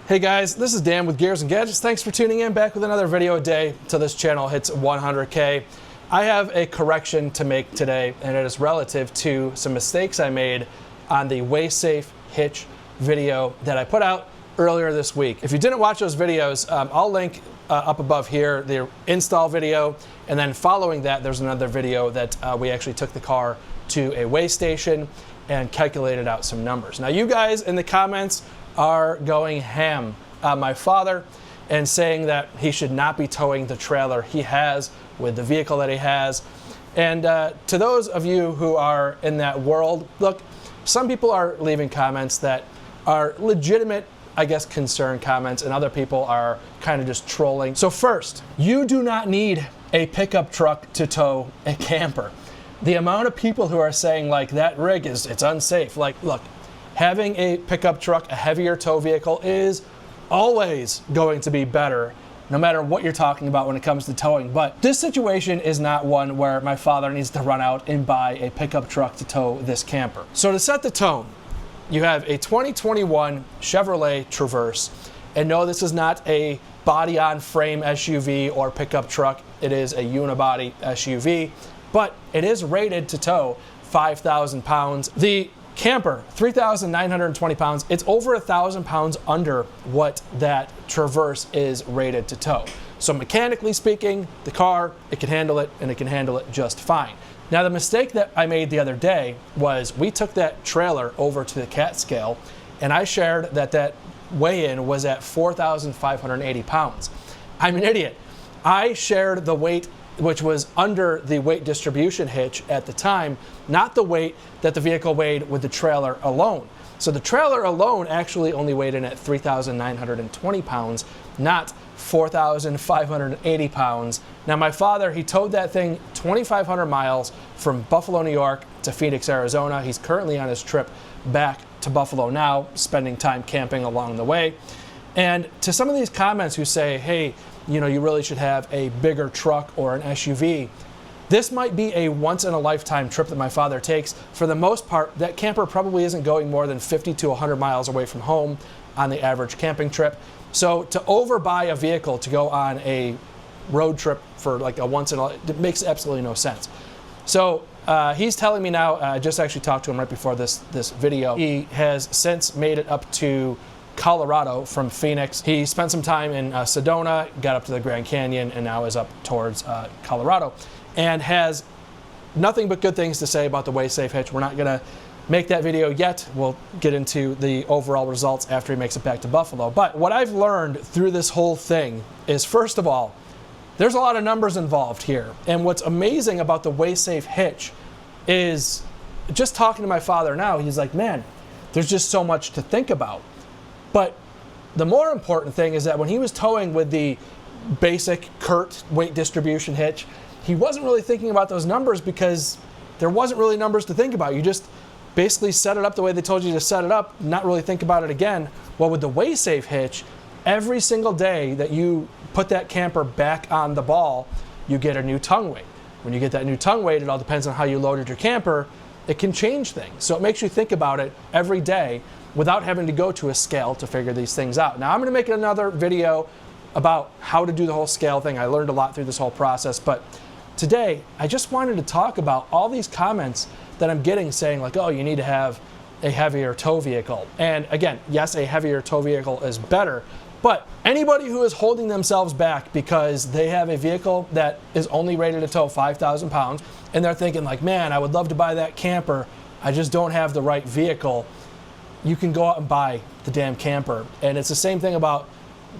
Hey guys, this is Dan with Gears and Gadgets. Thanks for tuning in, back with another video a day till this channel hits 100K. I have a correction to make today, and it is relative to some mistakes I made on the Safe Hitch video that I put out earlier this week. If you didn't watch those videos, I'll link up above here the install video, and then following that there's another video that we actually took the car to a weigh station and calculated out some numbers. Now you guys in the comments are going ham on my father and saying that he should not be towing the trailer he has with the vehicle that he has. And to those of you who are in that world, look, some people are leaving comments that are legitimate, I guess, concern comments, and other people are kind of just trolling. So first, you do not need a pickup truck to tow a camper. The amount of people who are saying like that rig it's unsafe, like, look, having a pickup truck, a heavier tow vehicle, is always going to be better, no matter what you're talking about when it comes to towing. But this situation is not one where my father needs to run out and buy a pickup truck to tow this camper. So to set the tone, you have a 2021 Chevrolet Traverse, and no, this is not a body-on-frame SUV or pickup truck. It is a unibody SUV, but it is rated to tow 5,000 pounds. The camper, 3,920 pounds. It's over 1,000 pounds under what that Traverse is rated to tow. So mechanically speaking, the car, it can handle it, and it can handle it just fine. Now the mistake that I made the other day was we took that trailer over to the CAT scale, and I shared that that weigh-in was at 4,580 pounds. I'm an idiot. I shared the weight which was under the weight distribution hitch at the time, not the weight that the vehicle weighed with the trailer alone. So the trailer alone actually only weighed in at 3,920 pounds, not 4,580 pounds. Now my father, he towed that thing 2,500 miles from Buffalo, New York to Phoenix, Arizona. He's currently on his trip back to Buffalo now, spending time camping along the way. And to some of these comments who say, hey, you know, you really should have a bigger truck or an SUV. This might be a once-in-a-lifetime trip that my father takes. For the most part, that camper probably isn't going more than 50 to 100 miles away from home on the average camping trip. So to overbuy a vehicle to go on a road trip for like a it makes absolutely no sense. So he's telling me now, I just actually talked to him right before this video. He has since made it up to Colorado from Phoenix. He spent some time in Sedona, got up to the Grand Canyon, and now is up towards Colorado, and has nothing but good things to say about the Safe Hitch. We're not gonna make that video yet. We'll get into the overall results after he makes it back to Buffalo. But what I've learned through this whole thing is, first of all, there's a lot of numbers involved here. And what's amazing about the Safe Hitch is, just talking to my father now, he's like, man, there's just so much to think about. But the more important thing is that when he was towing with the basic CURT weight distribution hitch, he wasn't really thinking about those numbers because there wasn't really numbers to think about. You just basically set it up the way they told you to set it up, not really think about it again. Well, with the Safe Hitch, every single day that you put that camper back on the ball, you get a new tongue weight. When you get that new tongue weight, it all depends on how you loaded your camper. It can change things. So it makes you think about it every day without having to go to a scale to figure these things out. Now I'm gonna make another video about how to do the whole scale thing. I learned a lot through this whole process, but today I just wanted to talk about all these comments that I'm getting saying like, oh, you need to have a heavier tow vehicle. And again, yes, a heavier tow vehicle is better, but anybody who is holding themselves back because they have a vehicle that is only rated to tow 5,000 pounds, and they're thinking like, man, I would love to buy that camper, I just don't have the right vehicle. You can go out and buy the damn camper. And it's the same thing about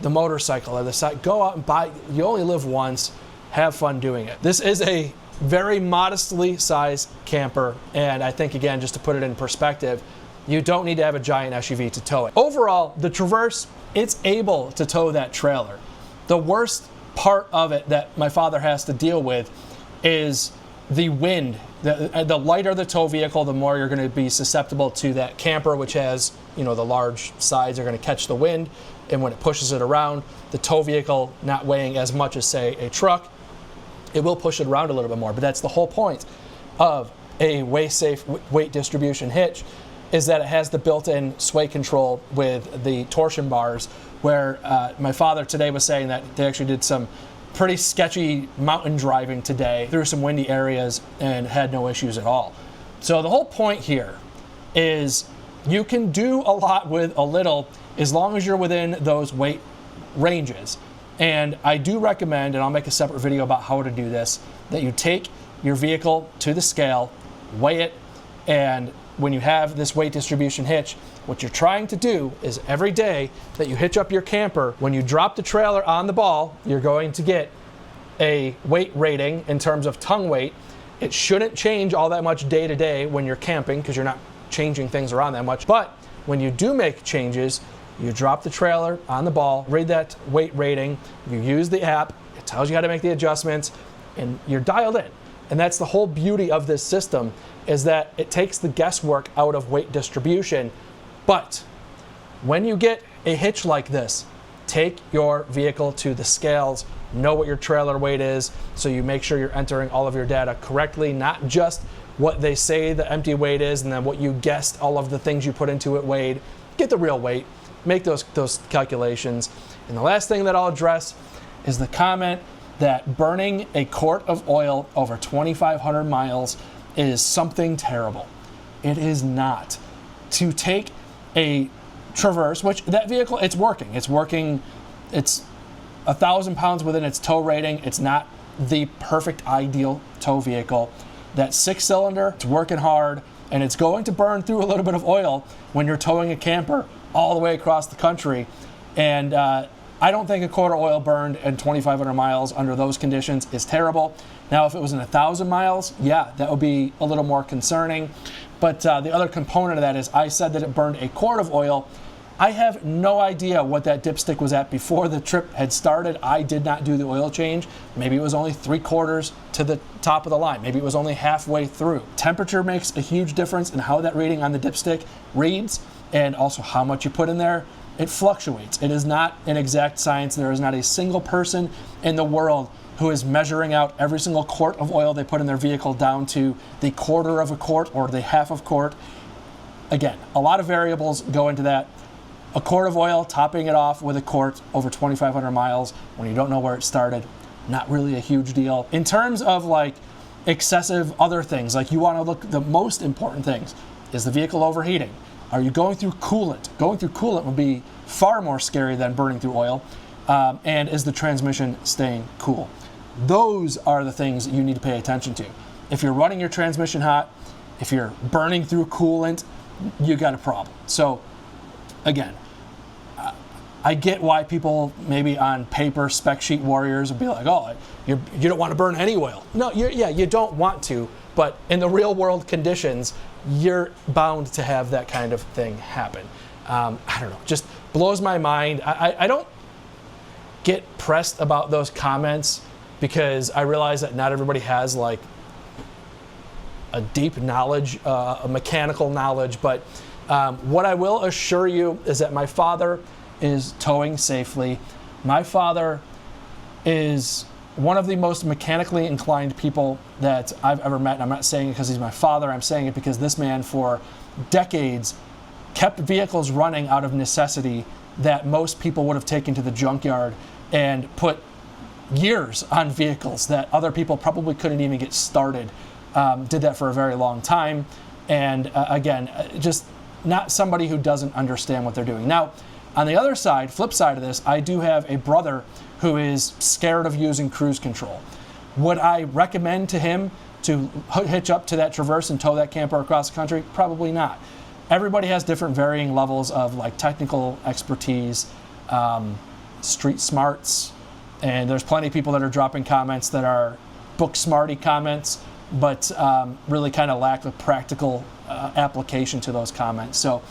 the motorcycle or the site. Go out and buy, you only live once, have fun doing it. This is a very modestly sized camper, and I think, again, just to put it in perspective, you don't need to have a giant SUV to tow it. Overall, the Traverse, it's able to tow that trailer. The worst part of it that my father has to deal with is the wind. The lighter the tow vehicle, the more you're going to be susceptible to that camper, which has, you know, the large sides are going to catch the wind, and when it pushes it around, the tow vehicle not weighing as much as, say, a truck, it will push it around a little bit more. But that's the whole point of a Safe weight distribution hitch. is that it has the built-in sway control with the torsion bars, where my father today was saying that they actually did some pretty sketchy mountain driving today through some windy areas and had no issues at all. So the whole point here is you can do a lot with a little as long as you're within those weight ranges. And I do recommend, and I'll make a separate video about how to do this, that you take your vehicle to the scale, weigh it, and when you have this weight distribution hitch, what you're trying to do is every day that you hitch up your camper, when you drop the trailer on the ball, you're going to get a weight rating in terms of tongue weight. It shouldn't change all that much day to day when you're camping because you're not changing things around that much. But when you do make changes, you drop the trailer on the ball, read that weight rating, you use the app, it tells you how to make the adjustments, and you're dialed in. And that's the whole beauty of this system, is that it takes the guesswork out of weight distribution. But when you get a hitch like this, take your vehicle to the scales, know what your trailer weight is, so you make sure you're entering all of your data correctly, not just what they say the empty weight is and then what you guessed all of the things you put into it weighed. Get the real weight, make those calculations. And the last thing that I'll address is the comment that burning a quart of oil over 2,500 miles is something terrible. It is not. To take a Traverse, which that vehicle, it's working, it's 1,000 pounds within its tow rating. It's not the perfect ideal tow vehicle. That 6-cylinder, it's working hard, and it's going to burn through a little bit of oil when you're towing a camper all the way across the country. And I don't think a quart of oil burned in 2,500 miles under those conditions is terrible. Now, if it was in 1,000 miles, yeah, that would be a little more concerning. But the other component of that is I said that it burned a quart of oil. I have no idea what that dipstick was at before the trip had started. I did not do the oil change. Maybe it was only 3/4 to the top of the line. Maybe it was only halfway through. Temperature makes a huge difference in how that reading on the dipstick reads, and also how much you put in there. It fluctuates. It is not an exact science. There is not a single person in the world who is measuring out every single quart of oil they put in their vehicle down to the quarter of a quart or the half of quart. Again, a lot of variables go into that. A quart of oil, topping it off with a quart over 2,500 miles when you don't know where it started, not really a huge deal. In terms of like excessive other things, like you want to look, the most important things, is the vehicle overheating? Are you going through coolant? Going through coolant would be far more scary than burning through oil. And is the transmission staying cool? Those are the things you need to pay attention to. If you're running your transmission hot, if you're burning through coolant, you got a problem. So again, I get why people maybe on paper, spec sheet warriors would be like, oh, you don't want to burn any oil. No, you don't want to, but in the real world conditions, you're bound to have that kind of thing happen. I don't know, just blows my mind. I don't get pressed about those comments because I realize that not everybody has like a deep knowledge, a mechanical knowledge, but what I will assure you is that my father is towing safely. My father is one of the most mechanically inclined people that I've ever met. And I'm not saying it because he's my father. I'm saying it because this man for decades kept vehicles running out of necessity that most people would have taken to the junkyard and put years on vehicles that other people probably couldn't even get started. Did that for a very long time. And again, just not somebody who doesn't understand what they're doing. Now, on the other side, flip side of this, I do have a brother who is scared of using cruise control. Would I recommend to him to hitch up to that Traverse and tow that camper across the country? Probably not. Everybody has different varying levels of like technical expertise, street smarts, and there's plenty of people that are dropping comments that are book smarty comments, but really kind of lack a practical application to those comments. So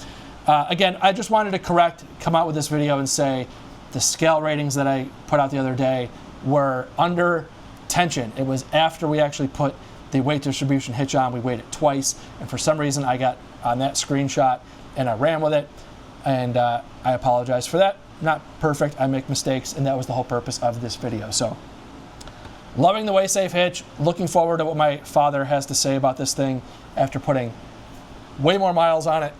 again, I just wanted to come out with this video and say the scale ratings that I put out the other day were under tension. It was after we actually put the weight distribution hitch on. We weighed it twice, and for some reason I got on that screenshot and I ran with it, and I apologize for that. Not perfect, I make mistakes, and that was the whole purpose of this video. So, loving the WaySafe hitch, looking forward to what my father has to say about this thing after putting way more miles on it.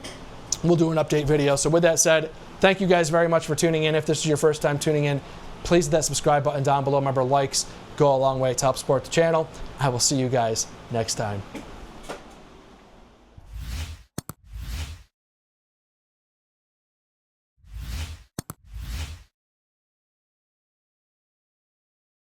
We'll do an update video. So with that said, thank you guys very much for tuning in. If this is your first time tuning in, please hit that subscribe button down below. Remember, likes go a long way to help support the channel. I will see you guys next time.